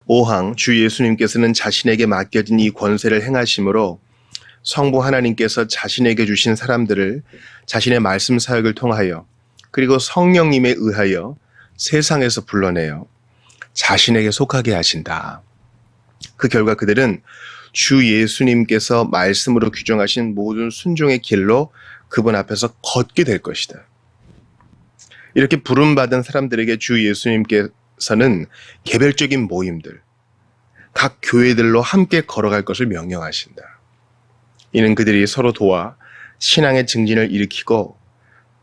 5항 주 예수님께서는 자신에게 맡겨진 이 권세를 행하심으로 성부 하나님께서 자신에게 주신 사람들을 자신의 말씀 사역을 통하여 그리고 성령님에 의하여 세상에서 불러내어 자신에게 속하게 하신다. 그 결과 그들은 주 예수님께서 말씀으로 규정하신 모든 순종의 길로 그분 앞에서 걷게 될 것이다. 이렇게 부름받은 사람들에게 주 예수님께서는 개별적인 모임들, 각 교회들로 함께 걸어갈 것을 명령하신다. 이는 그들이 서로 도와 신앙의 증진을 일으키고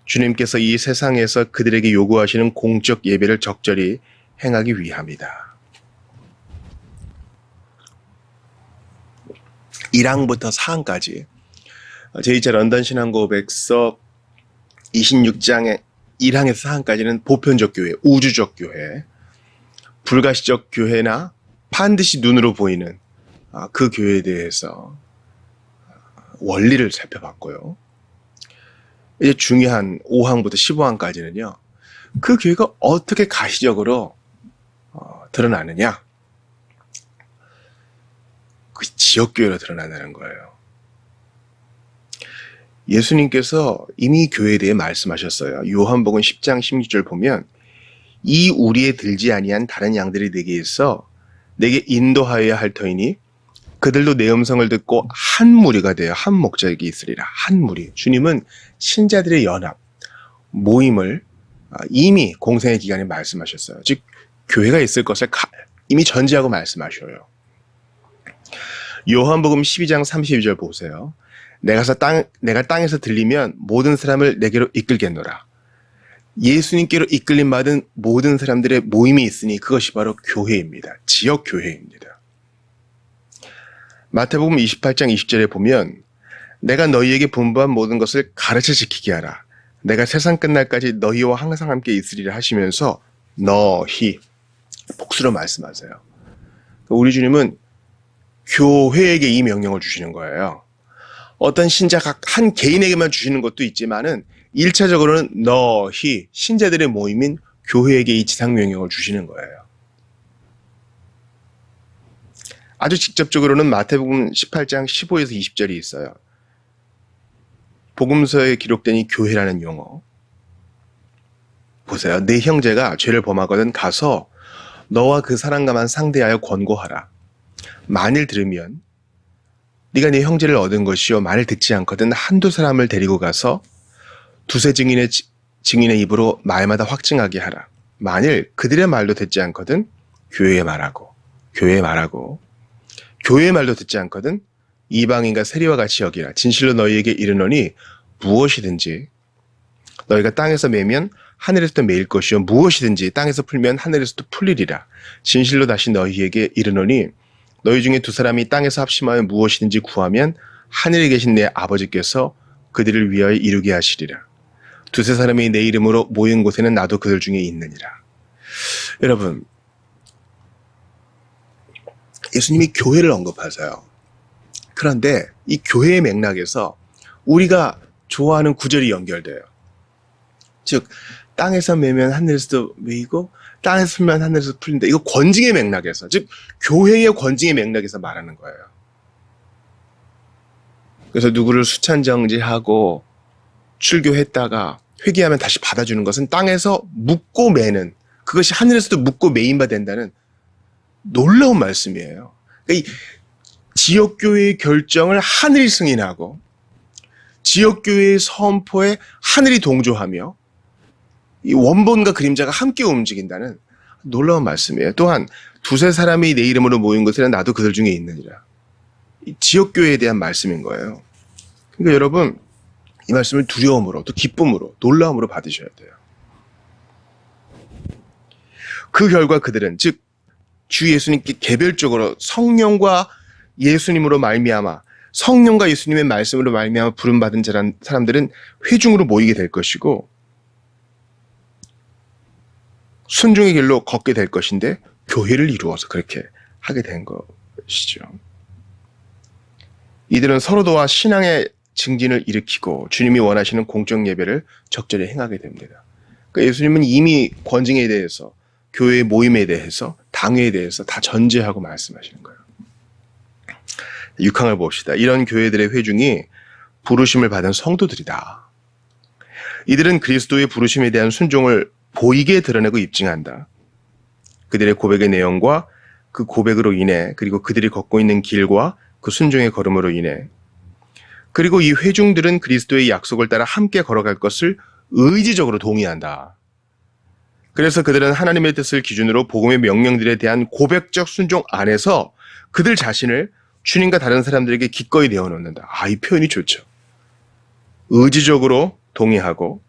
주님께서 이 세상에서 그들에게 요구하시는 공적 예배를 적절히 행하기 위함이다. 1항부터 4항까지 제2차 런던 신앙고백서 26장의 1항에서 4항까지는 보편적 교회, 우주적 교회, 불가시적 교회나 반드시 눈으로 보이는 그 교회에 대해서 원리를 살펴봤고요. 이제 중요한 5항부터 15항까지는요. 그 교회가 어떻게 가시적으로 드러나느냐. 그 지역교회로 드러난다는 거예요. 예수님께서 이미 교회에 대해 말씀하셨어요. 요한복음 10장 16절 보면 이 우리에 들지 아니한 다른 양들이 내게 있어 내게 인도하여야 할 터이니 그들도 내 음성을 듣고 한 무리가 되어 한 목자에게 있으리라. 한 무리. 주님은 신자들의 연합, 모임을 이미 공생의 기간에 말씀하셨어요. 즉 교회가 있을 것을 이미 전제하고 말씀하셔요. 요한복음 12장 32절 보세요. 내가 땅에서 들리면 모든 사람을 내게로 이끌겠노라. 예수님께로 이끌림 받은 모든 사람들의 모임이 있으니 그것이 바로 교회입니다. 지역 교회입니다. 마태복음 28장 20절에 보면 내가 너희에게 분부한 모든 것을 가르쳐 지키게 하라. 내가 세상 끝날까지 너희와 항상 함께 있으리라 하시면서 너희 복수로 말씀하세요. 우리 주님은 교회에게 이 명령을 주시는 거예요. 어떤 신자 각 한 개인에게만 주시는 것도 있지만은 1차적으로는 너희 신자들의 모임인 교회에게 이 지상 명령을 주시는 거예요. 아주 직접적으로는 마태복음 18장 15에서 20절이 있어요. 복음서에 기록된 이 교회라는 용어. 보세요. 내 형제가 죄를 범하거든 가서 너와 그 사람과만 상대하여 권고하라. 만일 들으면 네가 네 형제를 얻은 것이요 만일 듣지 않거든 한두 사람을 데리고 가서 두세 증인의 입으로 말마다 확증하게 하라. 만일 그들의 말도 듣지 않거든 교회에 말하고 교회의 말도 듣지 않거든 이방인과 세리와 같이 여기라. 진실로 너희에게 이르노니 무엇이든지 너희가 땅에서 매면 하늘에서도 매일 것이요 무엇이든지 땅에서 풀면 하늘에서도 풀리리라. 진실로 다시 너희에게 이르노니 너희 중에 두 사람이 땅에서 합심하여 무엇이든지 구하면 하늘에 계신 내 아버지께서 그들을 위하여 이루게 하시리라. 두세 사람이 내 이름으로 모인 곳에는 나도 그들 중에 있느니라. 여러분, 예수님이 교회를 언급하세요. 그런데 이 교회의 맥락에서 우리가 좋아하는 구절이 연결돼요. 즉 땅에서 매면 하늘에서도 매이고 땅에서 풀면 하늘에서 풀린다. 이거 권징의 맥락에서, 즉 교회의 권징의 맥락에서 말하는 거예요. 그래서 누구를 수찬정지하고 출교했다가 회개하면 다시 받아주는 것은 땅에서 묻고 매는, 그것이 하늘에서도 묻고 매인 바 된다는 놀라운 말씀이에요. 그러니까 이 지역교회의 결정을 하늘이 승인하고 지역교회의 선포에 하늘이 동조하며 이 원본과 그림자가 함께 움직인다는 놀라운 말씀이에요. 또한 두세 사람이 내 이름으로 모인 곳에는 나도 그들 중에 있느니라. 이 지역교회에 대한 말씀인 거예요. 그러니까 여러분 이 말씀을 두려움으로 또 기쁨으로 놀라움으로 받으셔야 돼요. 그 결과 그들은 즉 주 예수님께 개별적으로 성령과 예수님으로 말미암아 성령과 예수님의 말씀으로 말미암아 부름받은 사람들은 회중으로 모이게 될 것이고 순종의 길로 걷게 될 것인데 교회를 이루어서 그렇게 하게 된 것이죠. 이들은 서로 도와 신앙의 증진을 일으키고 주님이 원하시는 공적 예배를 적절히 행하게 됩니다. 그러니까 예수님은 이미 권징에 대해서 교회의 모임에 대해서 다 당회에 대해서 다 전제하고 말씀하시는 거예요. 6항을 봅시다. 이런 교회들의 회중이 부르심을 받은 성도들이다. 이들은 그리스도의 부르심에 대한 순종을 보이게 드러내고 입증한다. 그들의 고백의 내용과 그 고백으로 인해, 그리고 그들이 걷고 있는 길과 그 순종의 걸음으로 인해, 그리고 이 회중들은 그리스도의 약속을 따라 함께 걸어갈 것을 의지적으로 동의한다. 그래서 그들은 하나님의 뜻을 기준으로 복음의 명령들에 대한 고백적 순종 안에서 그들 자신을 주님과 다른 사람들에게 기꺼이 내어놓는다. 이 표현이 좋죠. 의지적으로 동의하고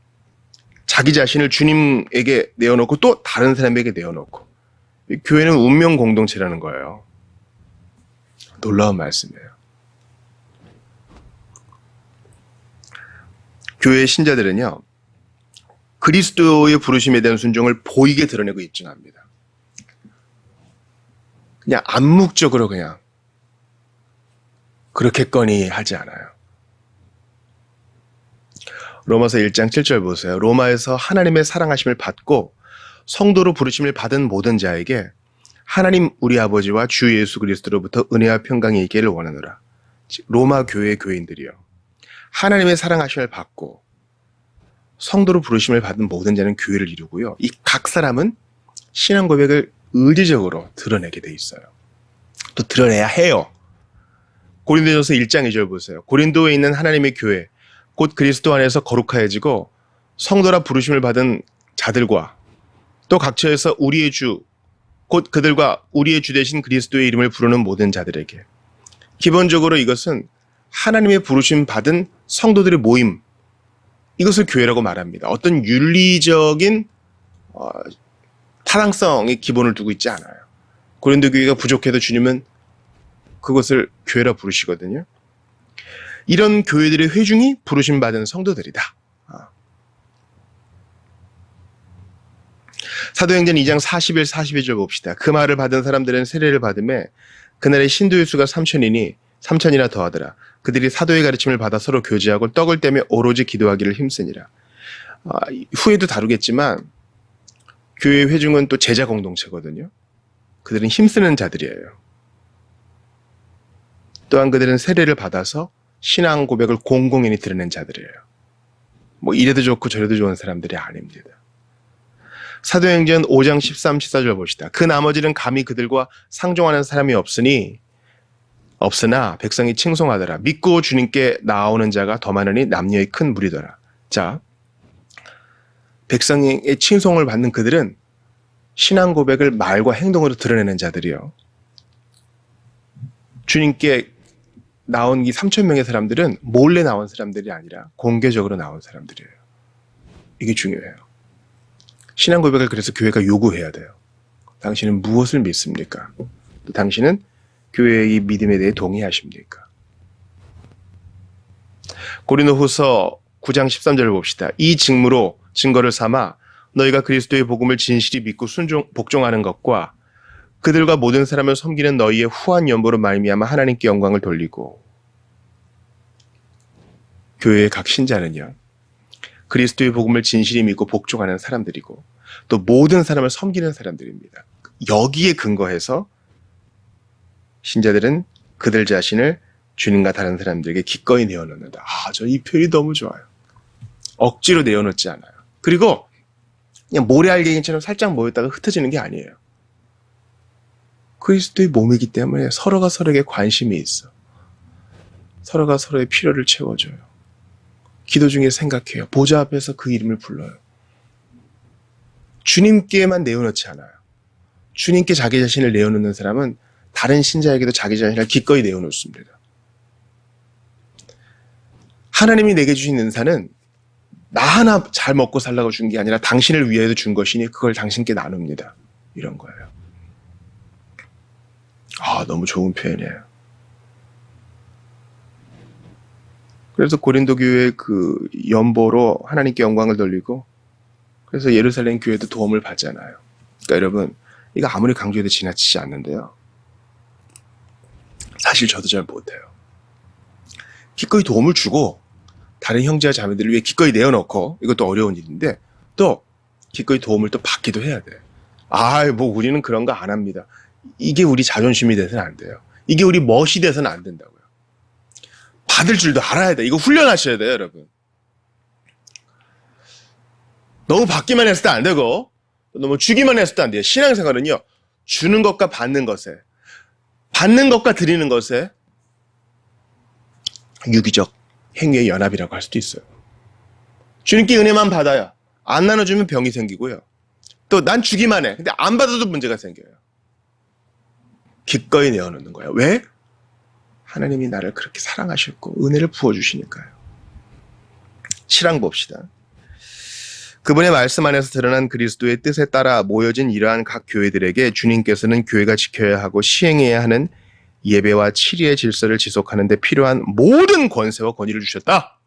자기 자신을 주님에게 내어놓고 또 다른 사람에게 내어놓고, 교회는 운명 공동체라는 거예요. 놀라운 말씀이에요. 교회의 신자들은요, 그리스도의 부르심에 대한 순종을 보이게 드러내고 입증합니다. 그냥 암묵적으로 그냥 그렇겠거니 하지 않아요. 로마서 1장 7절 보세요. 로마에서 하나님의 사랑하심을 받고 성도로 부르심을 받은 모든 자에게 하나님 우리 아버지와 주 예수 그리스도로부터 은혜와 평강이 있기를 원하노라. 로마 교회의 교인들이요, 하나님의 사랑하심을 받고 성도로 부르심을 받은 모든 자는 교회를 이루고요, 이 각 사람은 신앙 고백을 의지적으로 드러내게 돼 있어요. 또 드러내야 해요. 고린도전서 1장 2절 보세요. 고린도에 있는 하나님의 교회, 곧 그리스도 안에서 거룩하여지고 성도라 부르심을 받은 자들과 또 각처에서 우리의 주, 곧 그들과 우리의 주 되신 그리스도의 이름을 부르는 모든 자들에게, 기본적으로 이것은 하나님의 부르심 받은 성도들의 모임, 이것을 교회라고 말합니다. 어떤 윤리적인 타당성의 기본을 두고 있지 않아요. 고린도 교회가 부족해도 주님은 그것을 교회라 부르시거든요. 이런 교회들의 회중이 부르심 받은 성도들이다. 사도행전 2장 41, 42절 봅시다. 그 말을 받은 사람들은 세례를 받음에 그날의 신도의 수가 3천이나 더하더라. 그들이 사도의 가르침을 받아 서로 교제하고 떡을 떼며 오로지 기도하기를 힘쓰니라. 후에도 다루겠지만 교회의 회중은 또 제자 공동체거든요. 그들은 힘쓰는 자들이에요. 또한 그들은 세례를 받아서 신앙 고백을 공공연히 드러낸 자들이에요. 뭐 이래도 좋고 저래도 좋은 사람들이 아닙니다. 사도행전 5장 13, 14절 봅시다. 그 나머지는 감히 그들과 상종하는 사람이 없으나 백성이 칭송하더라. 믿고 주님께 나오는 자가 더 많으니 남녀의 큰 무리더라. 자, 백성의 칭송을 받는 그들은 신앙 고백을 말과 행동으로 드러내는 자들이요, 주님께 나온 이 3,000명의 사람들은 몰래 나온 사람들이 아니라 공개적으로 나온 사람들이에요. 이게 중요해요. 신앙 고백을 그래서 교회가 요구해야 돼요. 당신은 무엇을 믿습니까? 또 당신은 교회의 이 믿음에 대해 동의하십니까? 고린도후서 9장 13절을 봅시다. 이 증거를 삼아 너희가 그리스도의 복음을 진실히 믿고 복종하는 것과 그들과 모든 사람을 섬기는 너희의 후한 연보로 말미암아 하나님께 영광을 돌리고, 교회의 각 신자는요, 그리스도의 복음을 진실히 믿고 복종하는 사람들이고 또 모든 사람을 섬기는 사람들입니다. 여기에 근거해서 신자들은 그들 자신을 주님과 다른 사람들에게 기꺼이 내어놓는다. 저 이 표현이 너무 좋아요. 억지로 내어놓지 않아요. 그리고 그냥 모래알갱이처럼 살짝 모였다가 흩어지는 게 아니에요. 그리스도의 몸이기 때문에 서로가 서로에게 관심이 있어. 서로가 서로의 필요를 채워줘요. 기도 중에 생각해요. 보좌 앞에서 그 이름을 불러요. 주님께만 내어놓지 않아요. 주님께 자기 자신을 내어놓는 사람은 다른 신자에게도 자기 자신을 기꺼이 내어놓습니다. 하나님이 내게 주신 은사는 나 하나 잘 먹고 살라고 준 게 아니라 당신을 위해서 준 것이니 그걸 당신께 나눕니다. 이런 거예요. 너무 좋은 표현이에요. 그래서 고린도 교회의 그 연보로 하나님께 영광을 돌리고, 그래서 예루살렘 교회도 도움을 받잖아요. 그러니까 여러분, 이거 아무리 강조해도 지나치지 않는데요, 사실 저도 잘 못해요. 기꺼이 도움을 주고 다른 형제와 자매들을 위해 기꺼이 내어놓고, 이것도 어려운 일인데 또 기꺼이 도움을 또 받기도 해야 돼. 뭐 우리는 그런 거 안 합니다. 이게 우리 자존심이 돼서는 안 돼요. 이게 우리 멋이 돼서는 안 된다고요. 받을 줄도 알아야 돼. 이거 훈련하셔야 돼요, 여러분. 너무 받기만 했을 때 안 되고 너무 주기만 했을 때 안 돼요. 신앙생활은요. 주는 것과 받는 것에, 받는 것과 드리는 것에 유기적 행위의 연합이라고 할 수도 있어요. 주님께 은혜만 받아야 안 나눠주면 병이 생기고요. 또 난 주기만 해. 근데 안 받아도 문제가 생겨요. 기꺼이 내어놓는 거예요. 왜? 하나님이 나를 그렇게 사랑하셨고 은혜를 부어주시니까요. 실황 봅시다. 그분의 말씀 안에서 드러난 그리스도의 뜻에 따라 모여진 이러한 각 교회들에게 주님께서는 교회가 지켜야 하고 시행해야 하는 예배와 치리의 질서를 지속하는 데 필요한 모든 권세와 권위를 주셨다.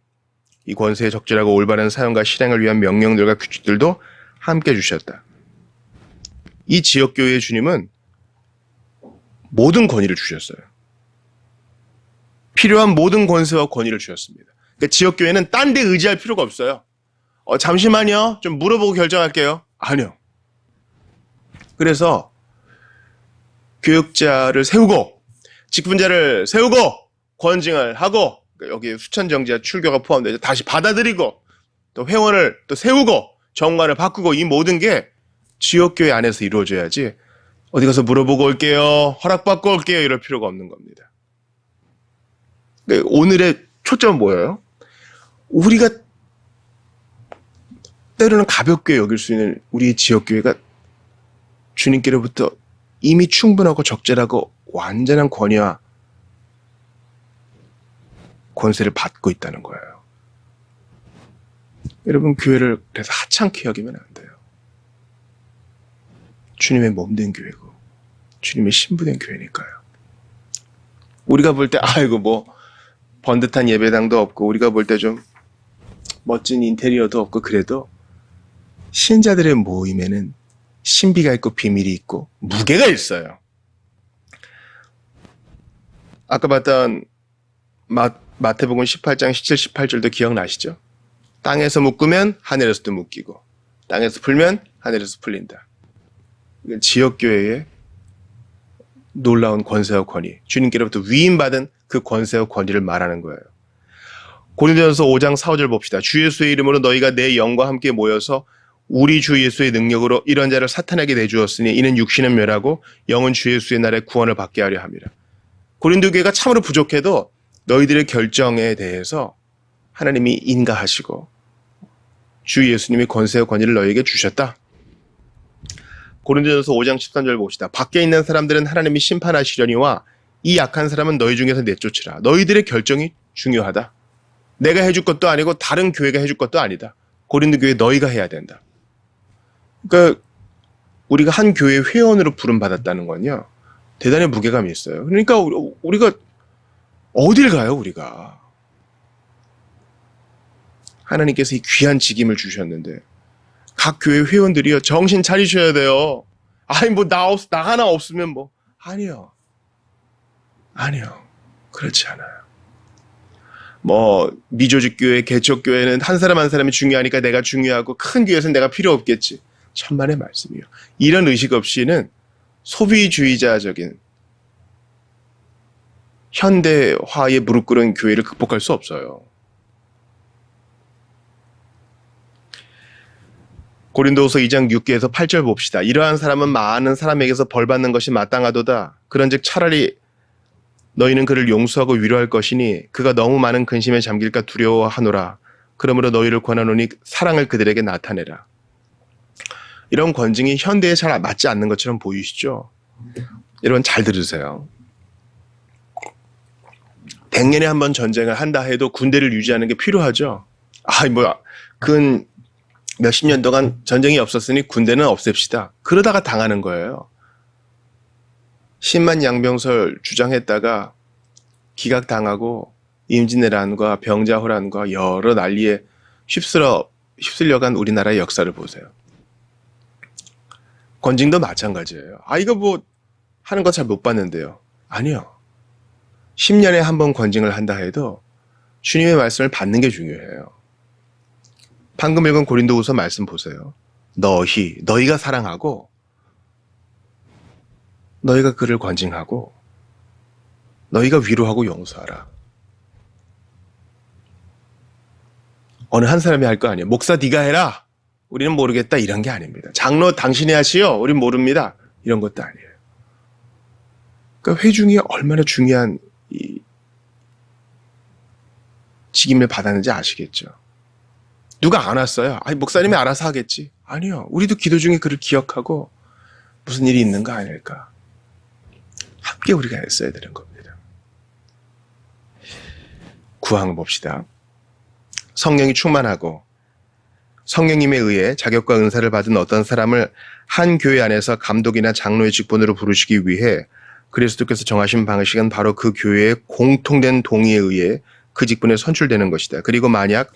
이 권세의 적절하고 올바른 사용과 실행을 위한 명령들과 규칙들도 함께 주셨다. 이 지역교회의 주님은 모든 권위를 주셨어요. 필요한 모든 권세와 권위를 주셨습니다. 그러니까 지역교회는 딴 데 의지할 필요가 없어요. 잠시만요. 좀 물어보고 결정할게요. 아니요. 그래서 교역자를 세우고 직분자를 세우고 권징을 하고 여기 수천정지와 출교가 포함되어 다시 받아들이고 또 회원을 또 세우고 정관을 바꾸고 이 모든 게 지역교회 안에서 이루어져야지 어디 가서 물어보고 올게요. 허락받고 올게요. 이럴 필요가 없는 겁니다. 오늘의 초점은 뭐예요? 우리가 때로는 가볍게 여길 수 있는 우리 지역교회가 주님께로부터 이미 충분하고 적절하고 완전한 권위와 권세를 받고 있다는 거예요. 여러분, 교회를 그래서 하찮게 여기면 안 돼요. 주님의 몸된 교회고 주님의 신부된 교회니까요. 우리가 볼 때 아이고 뭐 번듯한 예배당도 없고 우리가 볼 때 좀 멋진 인테리어도 없고 그래도 신자들의 모임에는 신비가 있고 비밀이 있고 무게가 있어요. 아까 봤던 마태복음 18장 17, 18절도 기억나시죠? 땅에서 묶으면 하늘에서도 묶이고 땅에서 풀면 하늘에서 풀린다. 이건 지역교회의 놀라운 권세와 권위, 주님께로부터 위임받은 그 권세와 권위를 말하는 거예요. 고린도전서 5장 4절 봅시다. 주 예수의 이름으로 너희가 내 영과 함께 모여서 우리 주 예수의 능력으로 이런 자를 사탄에게 내주었으니 이는 육신은 멸하고 영은 주 예수의 날에 구원을 받게 하려 함이라. 고린도 교회가 참으로 부족해도 너희들의 결정에 대해서 하나님이 인가하시고 주 예수님이 권세와 권위를 너희에게 주셨다. 고린도전서 5장 13절 봅시다. 밖에 있는 사람들은 하나님이 심판하시려니와 이 약한 사람은 너희 중에서 내쫓으라. 너희들의 결정이 중요하다. 내가 해줄 것도 아니고 다른 교회가 해줄 것도 아니다. 고린도 교회 너희가 해야 된다. 그러니까 우리가 한 교회 회원으로 부름받았다는 건요. 대단히 무게감이 있어요. 그러니까 우리가 어딜 가요, 우리가. 하나님께서 이 귀한 직임을 주셨는데 각 교회 회원들이요. 정신 차리셔야 돼요. 아니 뭐 나 하나 없으면 뭐 아니요. 그렇지 않아요. 뭐 미조직 교회, 개척 교회는 한 사람 한 사람이 중요하니까 내가 중요하고 큰 교회에서는 내가 필요 없겠지. 천만의 말씀이요. 이런 의식 없이는 소비주의자적인 현대화에 무릎 꿇은 교회를 극복할 수 없어요. 고린도후서 2장 6절에서 8절 봅시다. 이러한 사람은 많은 사람에게서 벌받는 것이 마땅하도다. 그런즉 차라리 너희는 그를 용서하고 위로할 것이니 그가 너무 많은 근심에 잠길까 두려워하노라. 그러므로 너희를 권하노니 사랑을 그들에게 나타내라. 이런 권징이 현대에 잘 맞지 않는 것처럼 보이시죠? 여러분 잘 들으세요. 100년에 한 번 전쟁을 한다 해도 군대를 유지하는 게 필요하죠. 근 몇십 년 동안 전쟁이 없었으니 군대는 없앱시다. 그러다가 당하는 거예요. 10만 양병설 주장했다가 기각당하고 임진왜란과 병자호란과 여러 난리에 휩쓸려간 우리나라의 역사를 보세요. 권징도 마찬가지예요. 이거 뭐 하는 거 잘 못 봤는데요. 아니요. 10년에 한 번 권징을 한다 해도 주님의 말씀을 받는 게 중요해요. 방금 읽은 고린도후서 말씀 보세요. 너희가 사랑하고 너희가 그를 관징하고 너희가 위로하고 용서하라. 어느 한 사람이 할 거 아니에요. 목사 네가 해라. 우리는 모르겠다. 이런 게 아닙니다. 장로 당신이 하시오. 우린 모릅니다. 이런 것도 아니에요. 그러니까 회중이 얼마나 중요한 이 직임을 받았는지 아시겠죠? 누가 안 왔어요? 아니, 목사님이 알아서 하겠지. 아니요. 우리도 기도 중에 그를 기억하고 무슨 일이 있는가 아닐까. 함께 우리가 애써야 되는 겁니다. 9항 봅시다. 성령이 충만하고 성령님에 의해 자격과 은사를 받은 어떤 사람을 한 교회 안에서 감독이나 장로의 직분으로 부르시기 위해 그리스도께서 정하신 방식은 바로 그 교회의 공통된 동의에 의해 그 직분에 선출되는 것이다. 그리고 만약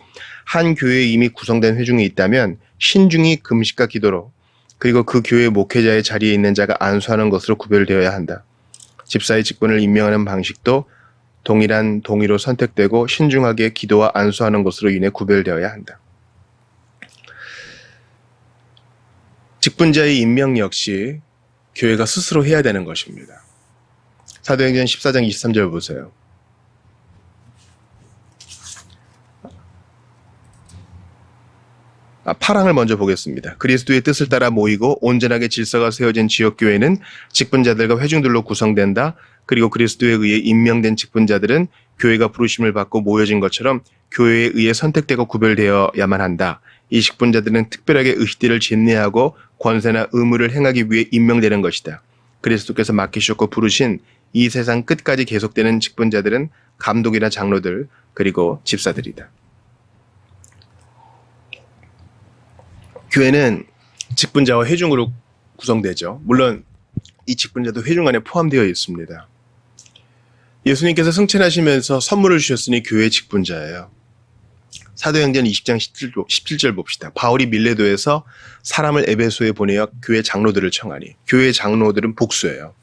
한 교회에 이미 구성된 회중이 있다면 신중히 금식과 기도로 그리고 그 교회 목회자의 자리에 있는 자가 안수하는 것으로 구별되어야 한다. 집사의 직분을 임명하는 방식도 동일한 동의로 선택되고 신중하게 기도와 안수하는 것으로 인해 구별되어야 한다. 직분자의 임명 역시 교회가 스스로 해야 되는 것입니다. 사도행전 14장 23절 보세요. 파랑을 먼저 보겠습니다. 그리스도의 뜻을 따라 모이고 온전하게 질서가 세워진 지역교회는 직분자들과 회중들로 구성된다. 그리고 그리스도에 의해 임명된 직분자들은 교회가 부르심을 받고 모여진 것처럼 교회에 의해 선택되고 구별되어야만 한다. 이 직분자들은 특별하게 의식들을 진리하고 권세나 의무를 행하기 위해 임명되는 것이다. 그리스도께서 맡기셨고 부르신 이 세상 끝까지 계속되는 직분자들은 감독이나 장로들 그리고 집사들이다. 교회는 직분자와 회중으로 구성되죠. 물론 이 직분자도 회중 안에 포함되어 있습니다. 예수님께서 승천하시면서 선물을 주셨으니 교회 직분자예요. 사도행전 20장 17절 봅시다. 바울이 밀레도에서 사람을 에베소에 보내어 교회 장로들을 청하니 교회 장로들은 복수예요.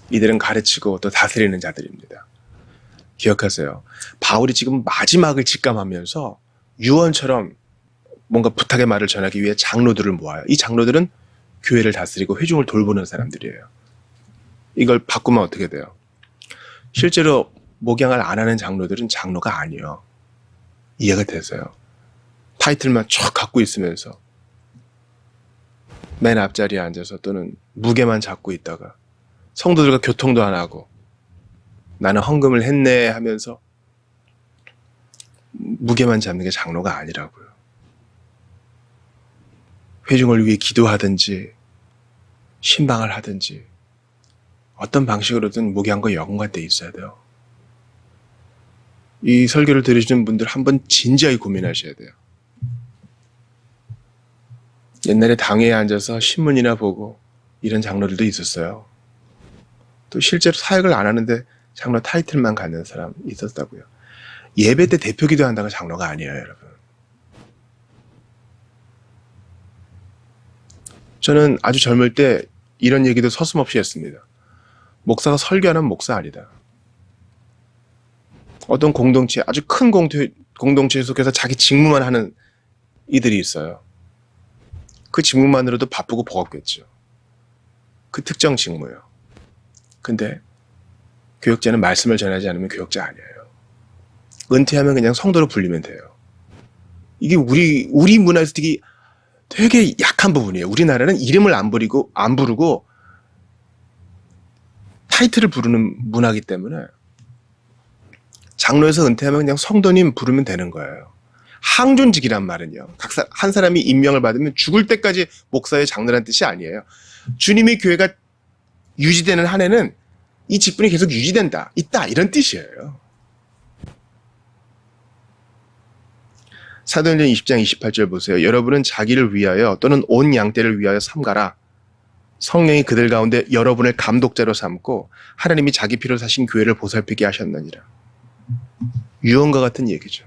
이들은 가르치고 또 다스리는 자들입니다. 기억하세요. 바울이 지금 마지막을 직감하면서 유언처럼 뭔가 부탁의 말을 전하기 위해 장로들을 모아요. 이 장로들은 교회를 다스리고 회중을 돌보는 사람들이에요. 이걸 바꾸면 어떻게 돼요? 실제로 목양을 안 하는 장로들은 장로가 아니에요. 이해가 되세요? 타이틀만 쫙 갖고 있으면서 맨 앞자리에 앉아서 또는 무게만 잡고 있다가 성도들과 교통도 안 하고 나는 헌금을 했네 하면서 무게만 잡는 게 장로가 아니라고요. 회중을 위해 기도하든지 신방을 하든지 어떤 방식으로든 목양과 연관돼 있어야 돼요. 이 설교를 들으시는 분들 한번 진지하게 고민하셔야 돼요. 옛날에 당회에 앉아서 신문이나 보고 이런 장로들도 있었어요. 또 실제로 사역을 안 하는데 장로 타이틀만 갖는 사람 있었다고요. 예배 때 대표 기도한다고 장로가 아니에요, 여러분. 저는 아주 젊을 때 이런 얘기도 서슴없이 했습니다. 목사가 설교하는 목사 아니다. 어떤 공동체, 아주 큰 공동체에 속해서 자기 직무만 하는 이들이 있어요. 그 직무만으로도 바쁘고 버겁겠죠. 그 특정 직무요. 근데 교역자는 말씀을 전하지 않으면 교역자 아니에요. 은퇴하면 그냥 성도로 불리면 돼요. 이게 우리 문화에서 되게 약한 부분이에요. 우리나라는 이름을 안 부르고 타이틀을 부르는 문화이기 때문에 장로에서 은퇴하면 그냥 성도님 부르면 되는 거예요. 항존직이란 말은요. 한 사람이 임명을 받으면 죽을 때까지 목사의 장로란 뜻이 아니에요. 주님의 교회가 유지되는 한에는 이 직분이 계속 있다 이런 뜻이에요. 사도행전 20장 28절 보세요. 여러분은 자기를 위하여 또는 온 양떼를 위하여 삼가라. 성령이 그들 가운데 여러분을 감독자로 삼고 하나님이 자기 피로 사신 교회를 보살피게 하셨느니라. 유언과 같은 얘기죠.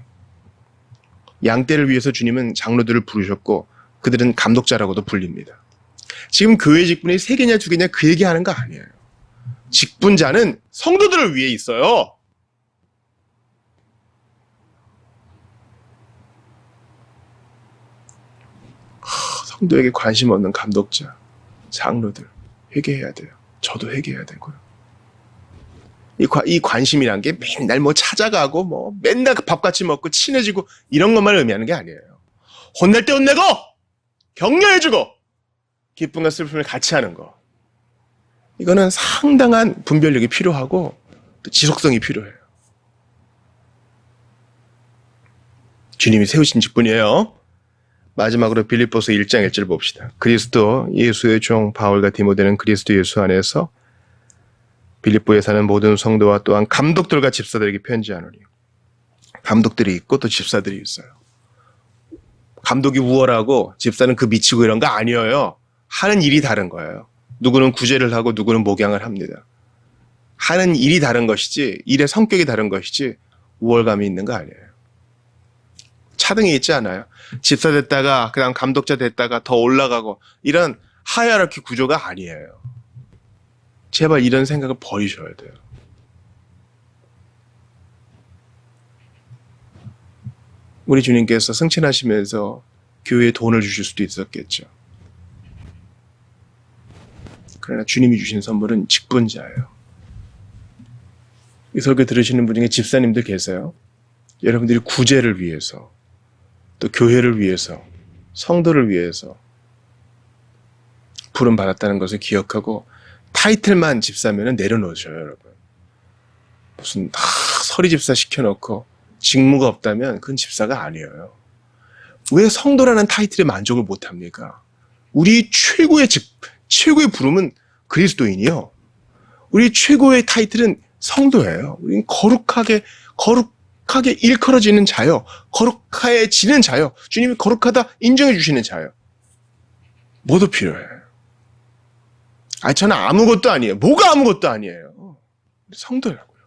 양떼를 위해서 주님은 장로들을 부르셨고 그들은 감독자라고도 불립니다. 지금 교회 직분이 3개냐 2개냐 그 얘기하는 거 아니에요. 직분자는 성도들을 위해 있어요. 성도에게 관심 없는 감독자, 장로들 회개해야 돼요. 저도 회개해야 되고요. 이 관심이란 게 맨날 뭐 찾아가고 뭐 맨날 밥같이 먹고 친해지고 이런 것만 의미하는 게 아니에요. 혼낼 때 혼내고 격려해주고 기쁨과 슬픔을 같이 하는 거. 이거는 상당한 분별력이 필요하고 또 지속성이 필요해요. 주님이 세우신 직분이에요. 마지막으로 빌립보서 1장 1절 봅시다. 그리스도 예수의 종 바울과 디모데는 그리스도 예수 안에서 빌립보에 사는 모든 성도와 또한 감독들과 집사들에게 편지하노니. 감독들이 있고 또 집사들이 있어요. 감독이 우월하고 집사는 그 미치고 이런 거 아니에요. 하는 일이 다른 거예요. 누구는 구제를 하고 누구는 목양을 합니다. 하는 일이 다른 것이지 일의 성격이 다른 것이지 우월감이 있는 거 아니에요. 차등이 있지 않아요. 집사 됐다가 그다음 감독자 됐다가 더 올라가고 이런 하이어라키 구조가 아니에요. 제발 이런 생각을 버리셔야 돼요. 우리 주님께서 승천하시면서 교회에 돈을 주실 수도 있었겠죠. 그러나 주님이 주신 선물은 직분자예요. 이 설교 들으시는 분 중에 집사님들 계세요. 여러분들이 구제를 위해서 또 교회를 위해서 성도를 위해서 부름 받았다는 것을 기억하고 타이틀만 집사면은 내려놓으셔요, 여러분. 무슨 서리 집사 시켜놓고 직무가 없다면 그건 집사가 아니에요. 왜 성도라는 타이틀에 만족을 못합니까? 우리 최고의 부름은 그리스도인이요. 우리 최고의 타이틀은 성도예요. 우리는 거룩하게 일컬어지는 자요. 거룩해지는 자요. 주님이 거룩하다 인정해 주시는 자요. 모두 필요해요. 저는 아무것도 아니에요. 뭐가 아무것도 아니에요. 성도라고요.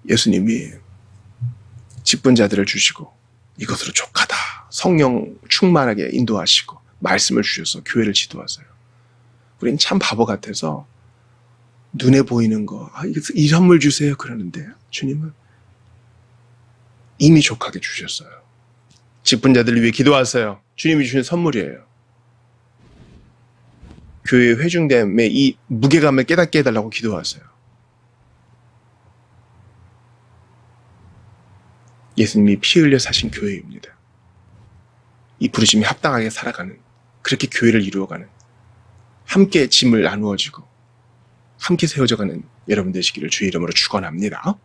예수님이 직분자들을 주시고 이것으로 족하다. 성령 충만하게 인도하시고 말씀을 주셔서 교회를 지도하세요. 우린 참 바보 같아서 눈에 보이는 거, 이 선물 주세요 그러는데 주님은 이미 족하게 주셨어요. 직분자들을 위해 기도하세요. 주님이 주신 선물이에요. 교회의 회중됨의 이 무게감을 깨닫게 해달라고 기도하세요. 예수님이 피 흘려 사신 교회입니다. 이 부르심이 합당하게 살아가는, 그렇게 교회를 이루어가는, 함께 짐을 나누어지고 함께 세워져가는 여러분 되시기를 주의 이름으로 축원합니다.